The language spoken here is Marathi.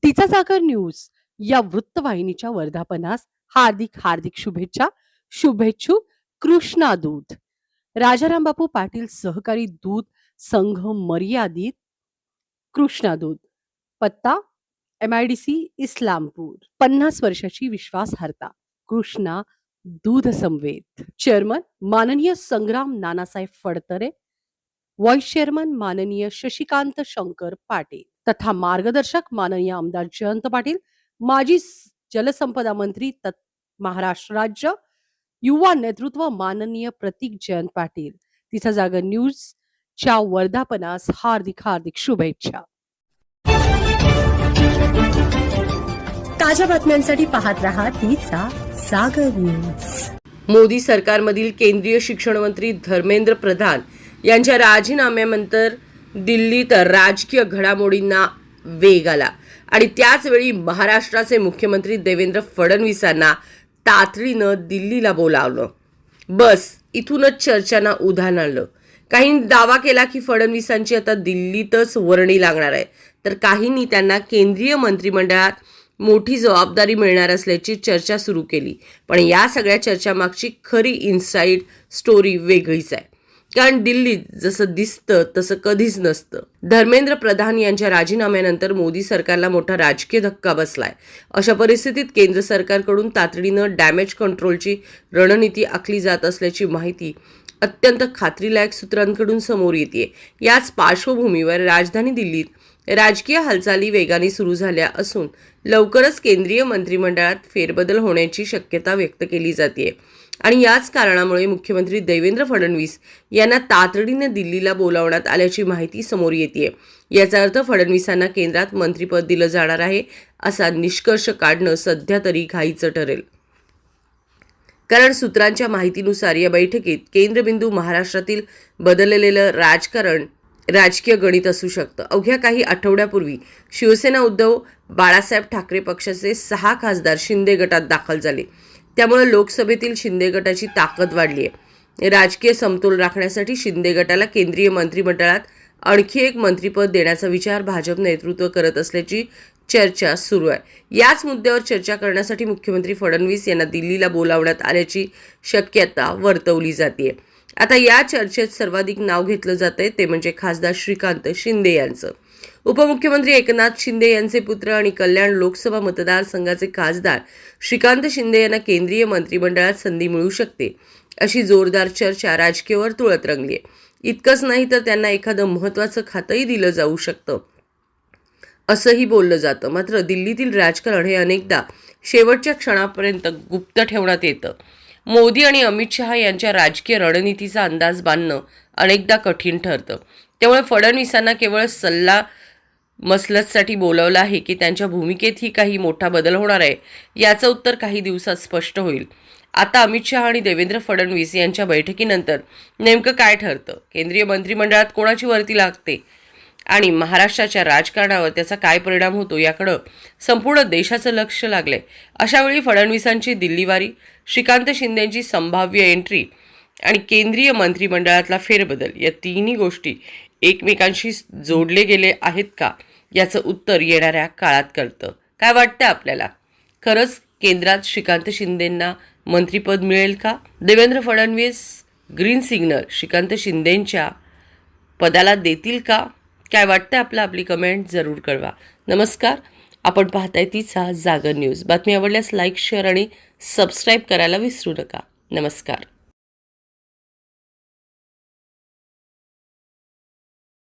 तिचा जागर न्यूज या वृत्तवाहिनीच्या वर्धापनास हार्दिक हार्दिक शुभेच्छा. शुभेच्छुक कृष्णा दूध, राजाराम बापू पाटील सहकारी दूध संघ मर्यादित, कृष्णा दूध. पत्ता MIDC इस्लामपूर. 50 वर्षाची विश्वासार्हता. कृष्णा दूध संवेद. चेअरमन माननीय संग्राम नानासाहेब फडतरे, व्हाईस चेअरमन माननीय शशिकांत शंकर पाटील तथा मार्गदर्शक माननीय आमदार जयंत पाटील, माजी जलसंपदा मंत्री महाराष्ट्र राज्य, युवा नेतृत्व माननीय प्रतीक जयंत पाटील. तिचा जागर न्यूज च्या वर्धापनास हार्दिक हार्दिक शुभेच्छा. ताज्या बातम्यांसाठी पाहत रहा तिचा जागर न्यूज. मोदी सरकारमधील केंद्रीय शिक्षण मंत्री धर्मेंद्र प्रधान यांच्या राजीनाम्यानंतर दिल्लीत राजकीय घडामोडींना वेग आला आणि त्याच वेळी महाराष्ट्राचे मुख्यमंत्री देवेंद्र फडणवीसांना तातडीनं दिल्लीला बोलावलं. बस इथूनच चर्चांना उधाण आणलं. काहींनी दावा केला की फडणवीसांची आता दिल्लीतच वर्णी लागणार आहे, तर काहींनी त्यांना केंद्रीय मंत्रिमंडळात मोठी जबाबदारी मिळणार असल्याची चर्चा सुरू केली. पण या सगळ्या चर्चामागची खरी इनसाइड स्टोरी वेगळीच आहे. कारण दिल्लीत जसं दिसतं तसं कधीच नसतं. धर्मेंद्र प्रधान यांच्या राजीनाम्यानंतर मोदी सरकारला मोठा राजकीय धक्का बसलाय. अशा परिस्थितीत केंद्र सरकारकडून तातडीनं डॅमेज कंट्रोलची रणनीती आखली जात असल्याची माहिती अत्यंत खात्रीलायक सूत्रांकडून समोर येते. याच पार्श्वभूमीवर राजधानी दिल्लीत राजकीय हालचाली वेगाने सुरू झाल्या असून लवकरच केंद्रीय मंत्रिमंडळात फेरबदल होण्याची शक्यता व्यक्त केली जाते. आणि याच कारणामुळे मुख्यमंत्री देवेंद्र फडणवीस यांना तातडीने दिल्लीला बोलावण्यात आल्याची माहिती समोर येते. याचा अर्थ फडणवीसांना केंद्रात मंत्रिपद दिलं जाणार आहे असा निष्कर्ष काढणं सध्या तरी घाईचं ठरेल. कारण सूत्रांच्या माहितीनुसार या बैठकीत केंद्रबिंदू महाराष्ट्रातील बदललेलं राजकीय गणित असू शकतं. अवघ्या काही आठवड्यापूर्वी शिवसेना उद्धव बाळासाहेब ठाकरे पक्षाचे 6 खासदार शिंदे गटात दाखल झाले. त्यामुळे लोकसभेतील शिंदे गटाची ताकद वाढली आहे. राजकीय समतोल राखण्यासाठी शिंदे गटाला केंद्रीय मंत्रिमंडळात आणखी एक मंत्रिपद देण्याचा विचार भाजप नेतृत्व करत असल्याची चर्चा सुरू आहे. याच मुद्द्यावर चर्चा करण्यासाठी मुख्यमंत्री फडणवीस यांना दिल्लीला बोलावण्यात आल्याची शक्यता वर्तवली जाते. आता या चर्चेत सर्वाधिक नाव घेतलं जातंय ते म्हणजे खासदार श्रीकांत शिंदे यांचं. उपमुख्यमंत्री एकनाथ शिंदे यांचे पुत्र आणि कल्याण लोकसभा मतदारसंघाचे खासदार श्रीकांत शिंदे यांना केंद्रीय मंत्रिमंडळात संधी मिळू शकते अशी जोरदार चर्चा राजकीय वर्तुळात रंगली आहे. इतकंच नाही तर त्यांना एखादं महत्त्वाचं खातंही दिलं जाऊ शकतं असंही बोललं जातं. मात्र दिल्लीतील राजकारण हे अनेकदा शेवटच्या क्षणापर्यंत गुप्त ठेवण्यात येतं. मोदी आणि अमित शहा यांच्या राजकीय रणनीतीचा अंदाज बांधणं अनेकदा कठीण ठरतं. त्यामुळे फडणवीसांना केवळ सल्ला मसलतसाठी बोलावलं आहे की त्यांच्या भूमिकेतही काही मोठा बदल होणार आहे याचं उत्तर काही दिवसात स्पष्ट होईल. आता अमित शहा आणि देवेंद्र फडणवीस यांच्या बैठकीनंतर नेमकं काय ठरतं, केंद्रीय मंत्रिमंडळात कोणाची वरती लागते आणि महाराष्ट्राच्या राजकारणावर त्याचा काय परिणाम होतो याकडं संपूर्ण देशाचं लक्ष लागलंय. अशावेळी फडणवीसांची दिल्लीवारी, श्रीकांत शिंदेंची संभाव्य एंट्री आणि केंद्रीय मंत्रिमंडळातला फेरबदल या तिन्ही गोष्टी एकमेकांशी जोडले गेले आहेत का याचं उत्तर येणाऱ्या काळात कळतं. काय वाटतं आपल्याला? खरंच केंद्रात श्रीकांत शिंदेंना मंत्रिपद मिळेल का? देवेंद्र फडणवीस ग्रीन सिग्नल श्रीकांत शिंदेंच्या पदाला देतील का? काय वाटतं आपलं? आपली कमेंट जरूर कळवा. नमस्कार, आपण पाहताय तिचा जागर न्यूज. बातमी आवडल्यास लाईक, शेअर आणि सबस्क्राईब करायला विसरू नका. नमस्कार.